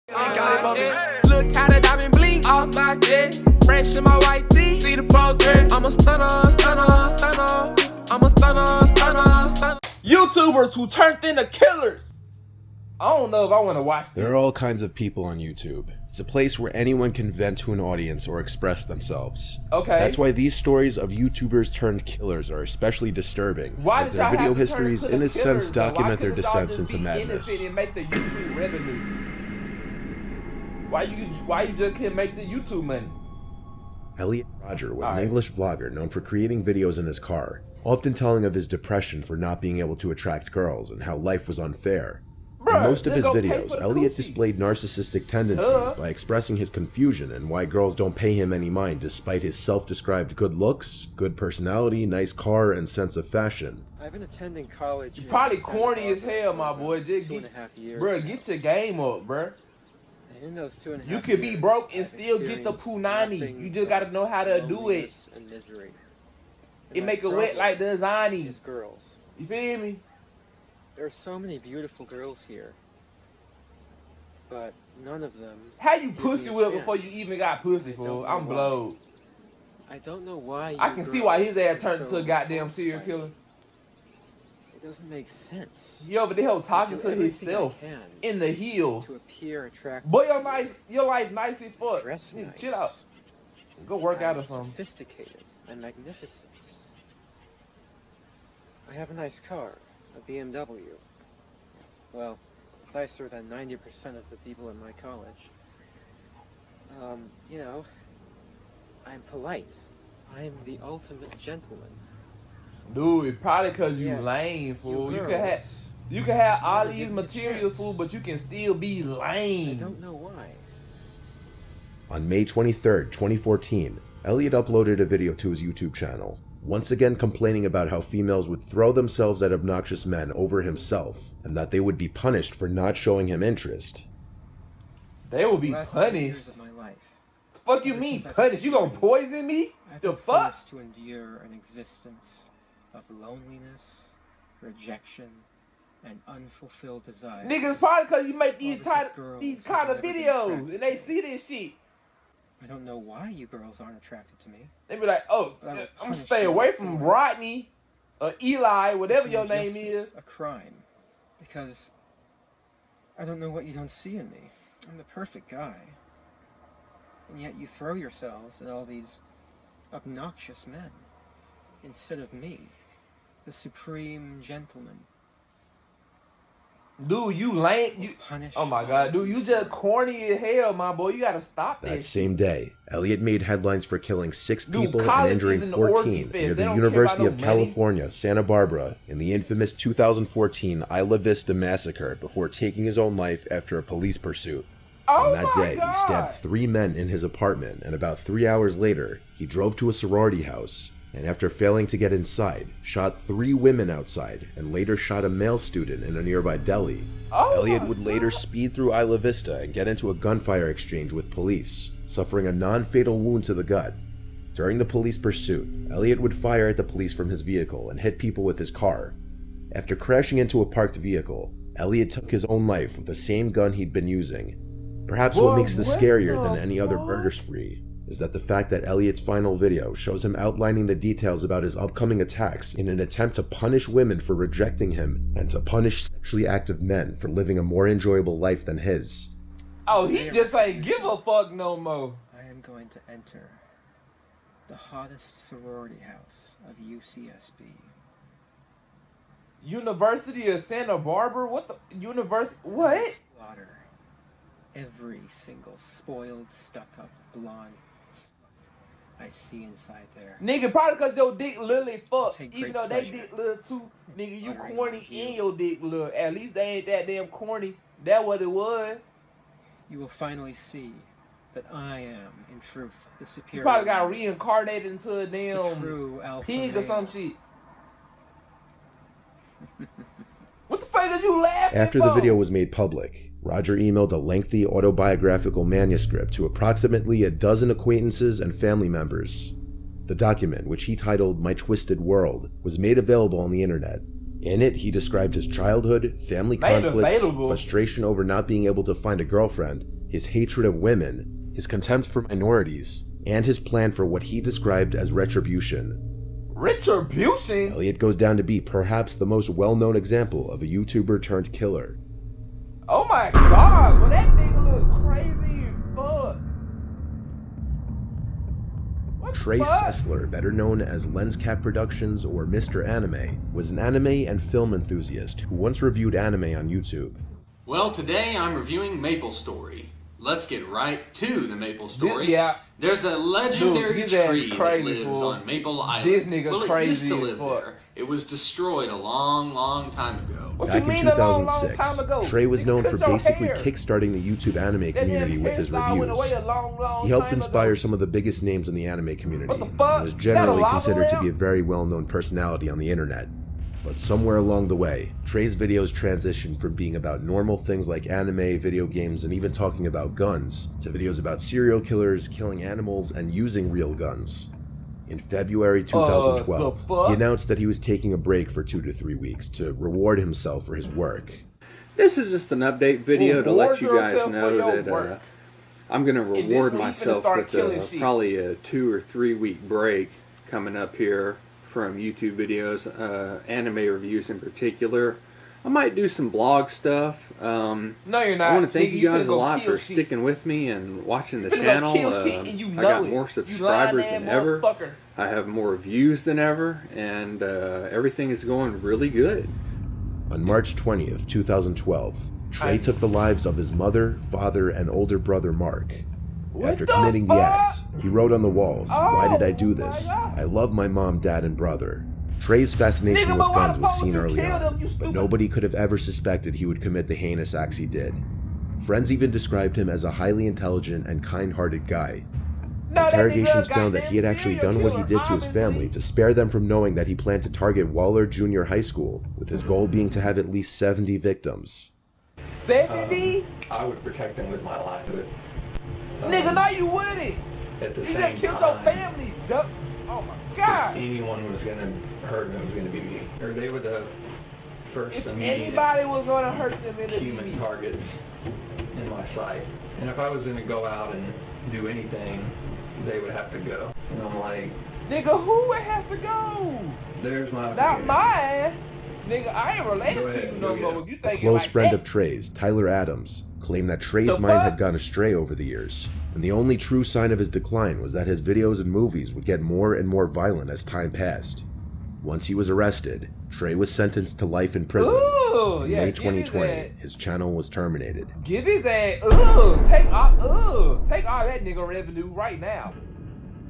Look how the diamond blink off my jet. Fresh in my white tee. See the progress. I'm a stunner, stunner, stunner. I'm a stunner, stunner, stunner. YouTubers who turned into killers. I don't know if I want to watch this. There are all kinds of people on YouTube. It's a place where anyone can vent to an audience or express themselves. Okay. That's why these stories of YouTubers turned killers are especially disturbing. Why as did their y'all video have to histories, turn to in the a sense, killers, though? document their Why couldn't y'all descents just into be madness. innocent and make the YouTube revenue? Why you just can't make the YouTube money? Elliot Roger was an English vlogger known for creating videos in his car, often telling of his depression for not being able to attract girls and how life was unfair. In most of his videos, Elliot displayed narcissistic tendencies by expressing his confusion and why girls don't pay him any mind despite his self-described good looks, good personality, nice car, and sense of fashion. I've been attending college. You probably corny as hell, my boy. Just get your game up, bro. In those 2.5 you could be broke and still get the punani. You just gotta know how to do it. It make it wet like the Zani. Girls. You feel me? There are so many beautiful girls here, but none of them. How you pussy whip before you even got pussy, fool? I'm blowed. I don't know why. I can see why his ass turned into a goddamn serial killer. It doesn't make sense. He over there talking to himself in the heels. To appear attractive. Boy, your life nice as fuck. Dress nice. Chill out. Go work out or something. Sophisticated and magnificent. I have a nice car. A BMW. Well, it's nicer than 90% of the people in my college. You know, I'm polite. I'm the ultimate gentleman. Dude, it's probably cause you lame, fool. You could have all these materials, fool, but you can still be lame. I don't know why. On May 23rd, 2014, Elliot uploaded a video to his YouTube channel, once again complaining about how females would throw themselves at obnoxious men over himself, and that they would be punished for not showing him interest. They will be punished? The fuck you mean punished? You gonna poison me? The fuck? Forced to endure an existence of loneliness, rejection, and unfulfilled desire. Niggas probably cause you make these kind of videos and they see this shit. I don't know why you girls aren't attracted to me. They be like, oh, I'm gonna stay away from Rodney or Eli, whatever your name is. A crime. Because I don't know what you don't see in me. I'm the perfect guy. And yet you throw yourselves at all these obnoxious men instead of me, the supreme gentleman. Dude, you lame. Oh my god, dude, you just corny as hell, my boy. You gotta stop that. That same day, Elliot made headlines for killing 6 people and injuring 14 near the University of California, Santa Barbara, in the infamous 2014 Isla Vista massacre before taking his own life after a police pursuit. On that day, he stabbed 3 men in his apartment, and about 3 hours later, he drove to a sorority house, and after failing to get inside, shot 3 women outside, and later shot a male student in a nearby deli. Elliot would later speed through Isla Vista and get into a gunfire exchange with police, suffering a non-fatal wound to the gut. During the police pursuit, Elliot would fire at the police from his vehicle and hit people with his car. After crashing into a parked vehicle, Elliot took his own life with the same gun he'd been using. Perhaps what makes this scarier than any other murder spree is that the fact that Elliot's final video shows him outlining the details about his upcoming attacks in an attempt to punish women for rejecting him and to punish sexually active men for living a more enjoyable life than his. Oh, he just ain't give a fuck no more. I am going to enter the hottest sorority house of UCSB. University of Santa Barbara? What the? University? What? Slaughter every single spoiled, stuck-up, blonde I see inside there. Nigga, probably cause your dick literally fuck. Even though they dick little too. Nigga, you corny and your dick little. At least they ain't that damn corny. That what it was. You will finally see that I am, in truth, the superior. You probably got reincarnated into a damn pig or some shit. What the fuck did you laughing After the video was made public, Roger emailed a lengthy autobiographical manuscript to approximately a dozen acquaintances and family members. The document, which he titled My Twisted World, was made available on the internet. In it, he described his childhood, family conflicts, frustration over not being able to find a girlfriend, his hatred of women, his contempt for minorities, and his plan for what he described as retribution. Retribution? Elliot goes down to be perhaps the most well-known example of a YouTuber turned killer. Oh my god, well that nigga look crazy as fuck. Trey Sessler, better known as LensCat Productions or Mr. Anime, was an anime and film enthusiast who once reviewed anime on YouTube. Well, today I'm reviewing Maple Story. Let's get right to the Maple Story. Yeah. There's a legendary tree that lives fool. on Maple Island. This nigga well, it crazy used to live as fuck. there. It was destroyed a long, long time ago. What Back you mean in a long, 2006, long time ago? Trey was known Cut for your basically hair. kickstarting the YouTube anime community with his That went away reviews. a long He helped time inspire ago. some of the biggest names in the anime community, What the fuck? and was Is that a generally lava considered to lamp? be a very well-known personality on the internet. But somewhere along the way, Trey's videos transitioned from being about normal things like anime, video games, and even talking about guns, to videos about serial killers, killing animals, and using real guns. In February 2012, he announced that he was taking a break for 2 to 3 weeks to reward himself for his work. This is just an update video to let you guys yourself know for your that work. I'm going to this reward week, you finna myself start with killing shit. probably a 2 or 3 week break coming up here from YouTube videos, anime reviews in particular. I might do some blog stuff. No, you're not. I want to thank Nigga, you guys finna a go lot kill for shit. sticking with me and watching the You finna go channel. kill shit and you I know got it. more You subscribers lying than ass ever. motherfucker. I have more views than ever, and everything is going really good. On March 20th, 2012, Trey took the lives of his mother, father, and older brother Mark. After committing the act, he wrote on the walls, "Why did I do this? I love my mom, dad, and brother." Trey's fascination with guns was seen early on, but nobody could have ever suspected he would commit the heinous acts he did. Friends even described him as a highly intelligent and kind-hearted guy. Interrogations found that he had actually done what he did to his family to spare them from knowing that he planned to target Waller Junior High School, with his goal being to have at least 70 victims. 70? I would protect them with my life. Nigga, now you wouldn't. At the You same just killed your time, family, duck. Oh my if god. anyone was gonna hurt them, it was gonna be me. Or they were the first If immediate anybody was gonna hurt them, it'd be human me. targets in my sight. And if I was gonna go out and do anything, they would have to go. And I'm like, Nigga, who would have to go? there's my Not mine. Nigga, I ain't related Go to ahead, you go no get more. him. You A thinking close like friend that. of Trey's, Tyler Adams, claimed that Trey's The mind fuck? had gone astray over the years, and the only true sign of his decline was that his videos and movies would get more and more violent as time passed. Once he was arrested, Trey was sentenced to life in prison. Ooh, In yeah, May give his 2020, ass. his channel was terminated. Give his ass. Take all that nigga revenue right now.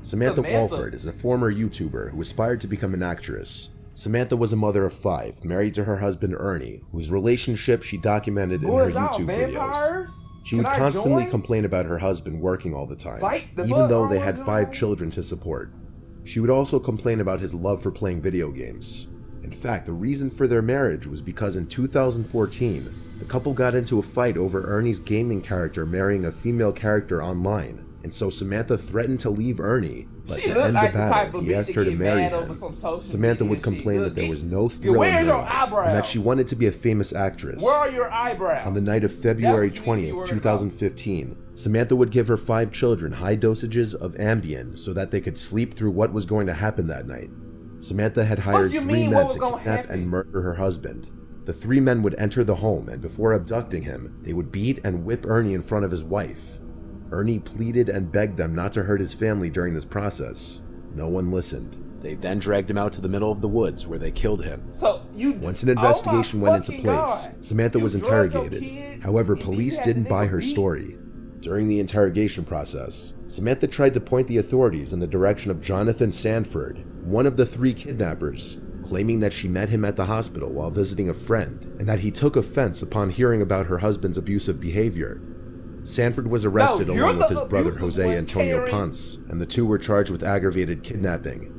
Samantha Samantha. Walford is a former YouTuber who aspired to become an actress. Samantha was a mother of 5, married to her husband Ernie, whose relationship she documented in her Boys, y'all YouTube videos. vampires? She would Can I constantly join? complain about her husband working all the time, Fight the even fuck, though they oh my had 5 God. children to support. She would also complain about his love for playing video games. In fact, the reason for their marriage was because in 2014, the couple got into a fight over Ernie's gaming character marrying a female character online, and so Samantha threatened to leave Ernie, but She to look end like the the type battle, of he bitch asked to her to get marry mad over him. some social Samantha media would shit. complain Look, that there bitch, was no thrill in where's your life, and that eyebrows? she wanted to be a famous actress. Where are your eyebrows? On the night of February That was what you 20th, were 2015, Samantha would give her 5 children high dosages of Ambien so that they could sleep through what was going to happen that night. Samantha had hired you 3 mean, men what was to gonna kidnap happen? and murder her husband. The 3 men would enter the home, and before abducting him, they would beat and whip Ernie in front of his wife. Ernie pleaded and begged them not to hurt his family during this process. No one listened. They then dragged him out to the middle of the woods where they killed him. So you. Once an investigation went into fucking place, God. Samantha You was drugged your interrogated. kid, However, and then police you had didn't the buy nigga her beat? story. During the interrogation process, Samantha tried to point the authorities in the direction of Jonathan Sanford, one of the 3 kidnappers, claiming that she met him at the hospital while visiting a friend, and that he took offense upon hearing about her husband's abusive behavior. Sanford was arrested No, you're along with the his brother abusive Jose one, Antonio Karen. Ponce, and the 2 were charged with aggravated kidnapping.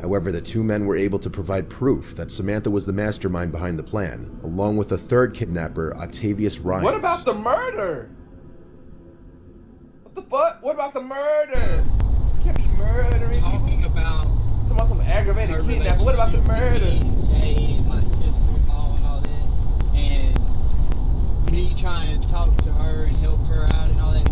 However, the 2 men were able to provide proof that Samantha was the mastermind behind the plan, along with a 3rd kidnapper, Octavius Rhymes. What about the murder? What the fuck? What about the murder? You can't be murdering people. Talking about Talking about some aggravated her kidnapping. What about the relationship murder? with me and Jay and my sister-in-law and all that, and me trying to talk to her and help her out and all that,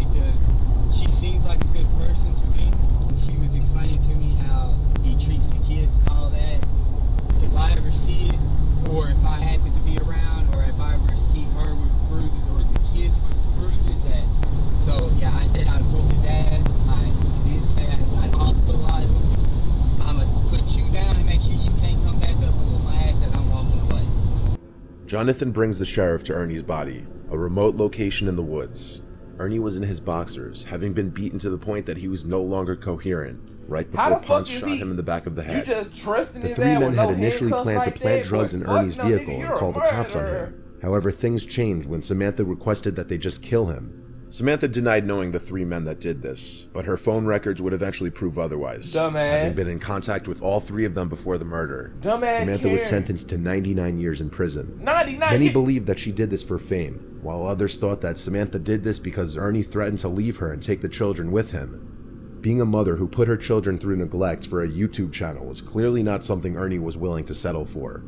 Jonathan brings the sheriff to Ernie's body, a remote location in the woods. Ernie was in his boxers, having been beaten to the point that he was no longer coherent, right before Ponce shot him in the back of the head. The three men had initially planned to plant drugs in Ernie's vehicle and call the cops on him. However, things changed when Samantha requested that they just kill him. Samantha denied knowing the three men that did this, but her phone records would eventually prove otherwise. Having been in contact with all three of them before the murder, Samantha was sentenced to 99 years in prison. Many believed that she did this for fame, while others thought that Samantha did this because Ernie threatened to leave her and take the children with him. Being a mother who put her children through neglect for a YouTube channel was clearly not something Ernie was willing to settle for.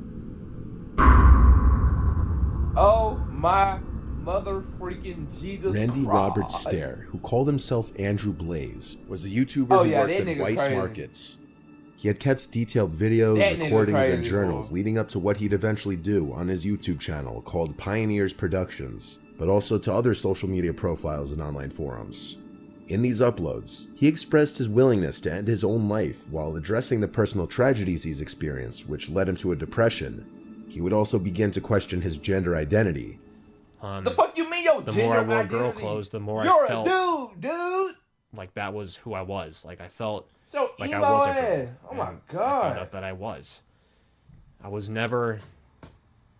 Oh my mother freaking Jesus Randy Christ. Robert Stair, who called himself Andrew Blaze, was a YouTuber who worked at Weiss Markets. He had kept detailed videos, recordings, and journals leading up to what he'd eventually do on his YouTube channel called Pioneers Productions, but also to other social media profiles and online forums. In these uploads, he expressed his willingness to end his own life while addressing the personal tragedies he's experienced, which led him to a depression. He would also begin to question his gender identity. The fuck you mean your the gender more I wore identity? girl clothes, the more You're I felt a dude. like that was who I was. Like I felt So like I was a girl. Oh my and god. I found out that I was. I was never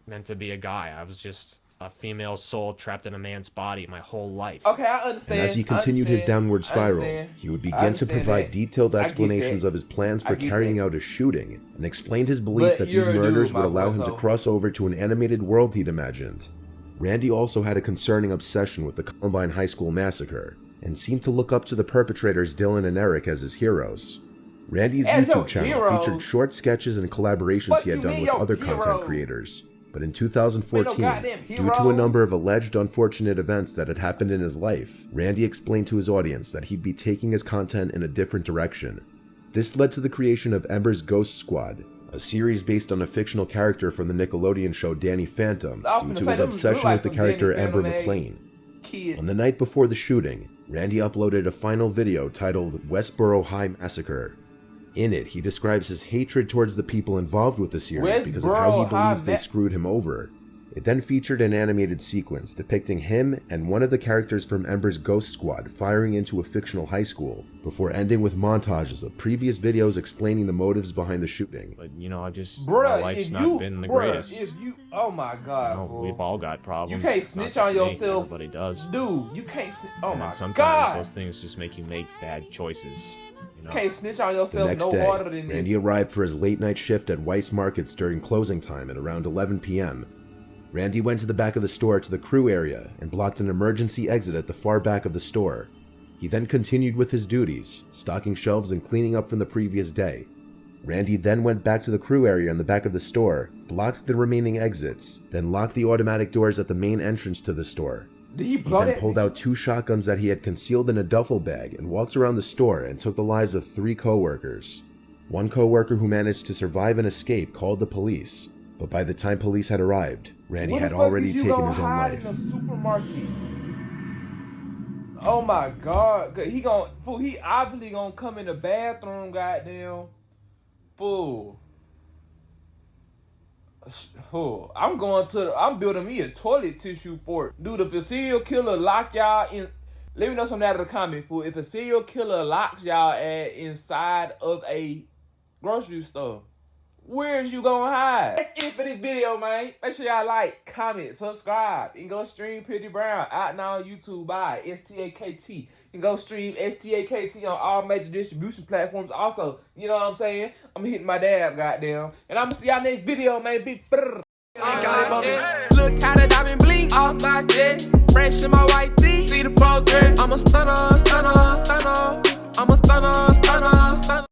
meant to be a guy. I was just a female soul trapped in a man's body my whole life. Okay, I understand. And as he continued his downward spiral, he would begin to provide detailed explanations of his plans for carrying out a shooting, and explained his belief that these murders would allow him to cross over to an animated world he'd imagined. Randy also had a concerning obsession with the Columbine High School massacre, and seemed to look up to the perpetrators Dylan and Eric as his heroes. Randy's YouTube channel featured short sketches and collaborations he had done with other content creators. But in 2014, due to a number of alleged unfortunate events that had happened in his life, Randy explained to his audience that he'd be taking his content in a different direction. This led to the creation of Ember's Ghost Squad, a series based on a fictional character from the Nickelodeon show Danny Phantom, due to his obsession with the character Amber McLean. On the night before the shooting, Randy uploaded a final video titled Westboro High Massacre. In it, he describes his hatred towards the people involved with the series because of how he believes they screwed him over. It then featured an animated sequence depicting him and one of the characters from Ember's Ghost Squad firing into a fictional high school, before ending with montages of previous videos explaining the motives behind the shooting. But you know, my life's not been the greatest. Oh my god, you know, we've all got problems. You can't snitch on yourself. Everybody does. Dude, you can't snitch. Oh my god. Sometimes those things just make you make bad choices. You know? Can't snitch on yourself no harder than this. Randy arrived for his late night shift at Weiss Markets during closing time at around 11 p.m. Randy went to the back of the store to the crew area and blocked an emergency exit at the far back of the store. He then continued with his duties, stocking shelves and cleaning up from the previous day. Randy then went back to the crew area in the back of the store, blocked the remaining exits, then locked the automatic doors at the main entrance to the store. He then pulled out 2 shotguns that he had concealed in a duffel bag and walked around the store and took the lives of 3 co-workers. One co-worker who managed to survive and escape called the police, but by the time police had arrived, Randy had already taken his own life. In a supermarket? Oh my god, he obviously gonna come in the bathroom, goddamn. Fool. I'm building me a toilet tissue fort. Dude, if a serial killer lock y'all in, let me know something out of the comment, fool. If a serial killer locks y'all inside of a grocery store, where's you gonna hide? That's it for this video, man. Make sure y'all like, comment, subscribe, and go stream Pretty Brown out now on YouTube by STAKT. And go stream STAKT on all major distribution platforms. Also, you know what I'm saying? I'm hitting my dab, goddamn. And I'm gonna see y'all next video, man. Big brr. Look how the diamond blink off my chest. Fresh in my white tee. See the progress. I'm a stunner, stunner, stunner. I'm a stunner, stunner, stunner.